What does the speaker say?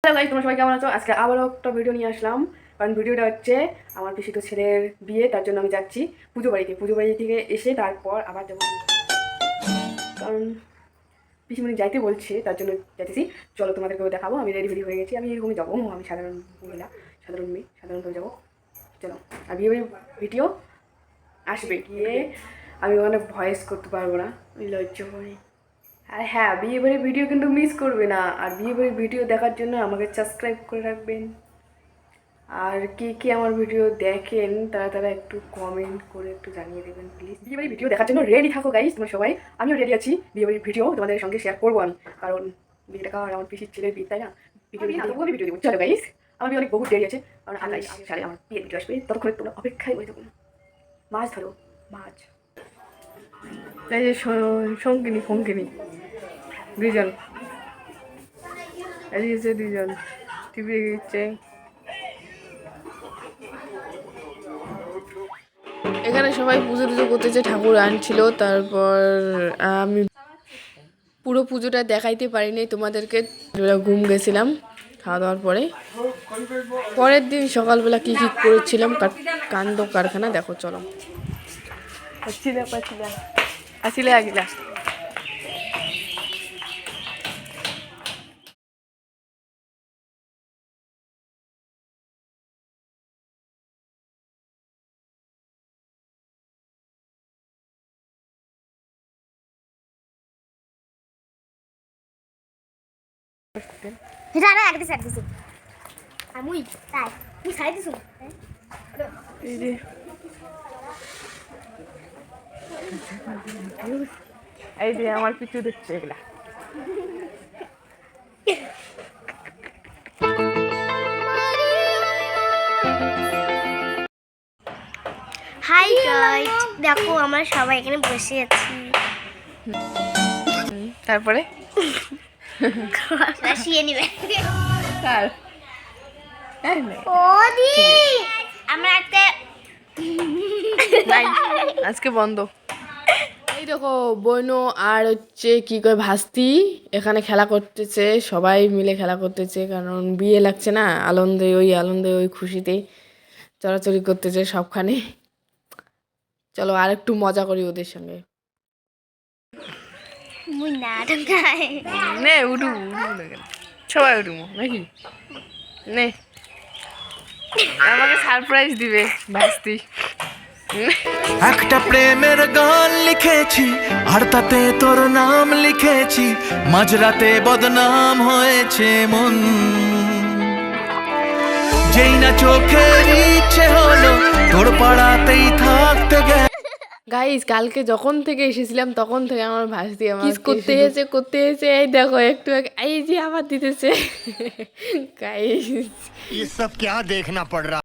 Hello guys, তোমরা সবাই কেমন আছো? আজকে আবারও একটা ভিডিও নিয়ে আসলাম। কারণ ভিডিওটা হচ্ছে আমার পিসিত ছেলের বিয়ে, তার জন্য আমি যাচ্ছি পুজো বাড়ি থেকে এসে তারপর আবার যাবো। কারণ পিসিমণি যাইতে বলছে, তার জন্য যাইতেছি। চলো তোমাদেরকেও দেখাবো। আমি রেডি হয়ে গেছি। আমি এরকমই যাবো, আমি সাধারণ মহিলা, সাধারণ মেয়ে, সাধারণভাবে যাবো। চলো, আর বিয়ে বাড়ির ভিডিও আসবে, গিয়ে আমি ওখানে ভয়েস করতে পারবো না, ওই লজ্জা পাই। আর হ্যাঁ, বিয়ে বাড়ির ভিডিও কিন্তু মিস করবে না। আর বিয়ে বাড়ির ভিডিও দেখার জন্য আমাকে সাবস্ক্রাইব করে রাখবেন। আর কে আমার ভিডিও দেখেন তারা একটু কমেন্ট করে একটু জানিয়ে দেবেন প্লিজ। বিয়ে বাড়ির ভিডিও দেখার জন্য রেডি থাকো গাইস তোমরা সবাই। আমিও রেডি আছি। বিয়ে বাড়ির ভিডিও তোমাদের সঙ্গে শেয়ার করবো আমি, কারণ বিয়েটা আর আমার পিসির ছেলের বিয়ে, তাই না? ভিডিও দেবো। চলো গাইস, আমার বিয়ে অনেক বহুত দেরি আছে, কারণ 28 সালে আমার বিয়ের ভিডিও আসবে। ততক্ষণে তোমরা অপেক্ষায় বসে থাকুন। মাছ ধরো, মাছ। এই যে সঙ্গিনী দুজন, এদিকে দুজন টিভি দিচ্ছে। এখানে সবাই পুজো করতেছে, ঠাকুর আনছিল। তারপর আমি পুরো পুজোটা দেখাইতে পারিনি তোমাদেরকে, ঘুম গেছিলাম খাওয়া দাওয়ার পরে। পরের দিন সকালবেলা কি করেছিলাম কাণ্ড কারখানা দেখো। চলো, আসিলে আগিলা এটা না একদিন সাইড দিছি আমুই তাই তুই সাইড দিছু এই যে আমার পিছু দেখছে এগুলা। হাই গাইস, দেখো আমরা সবাই এখানে বসে আছি। তারপরে বসিয়ে নিবে কার ওদি আমরা আজকে বন্ধ। এই দেখো বইনো আর হচ্ছে কি কয় ভাস্তি এখানে খেলা করতেছে, সবাই মিলে খেলা করতেছে, কারণ বিয়ে লাগছে না। আনন্দে ওই খুশিতে চড়াচড়ি করতেছে সবখানে। চলো আর একটু মজা করি ওদের সঙ্গে। মুই না ঢঙ্গাই নে উঠু সবাই উঠুমো নাকি? নে আমাকে সারপ্রাইজ দিবে ভাস্তি। একটা প্রেমের গান লিখেছি আর তাতে তোর নাম লিখেছি, মাঝরাতে বদনাম হয়েছে মন, যেই না চোখের ইচ্ছে হলো তোর পাড়াতেই থাকতে গে। গাইস, কালকে যখন থেকে এসেছিলাম তখন থেকে আমার ভাস্তি আমার কিস করতে এসে এই দেখো একটু এই যে আবার দিতেছে। গাইস ये सब क्या देखना पड़ रहा।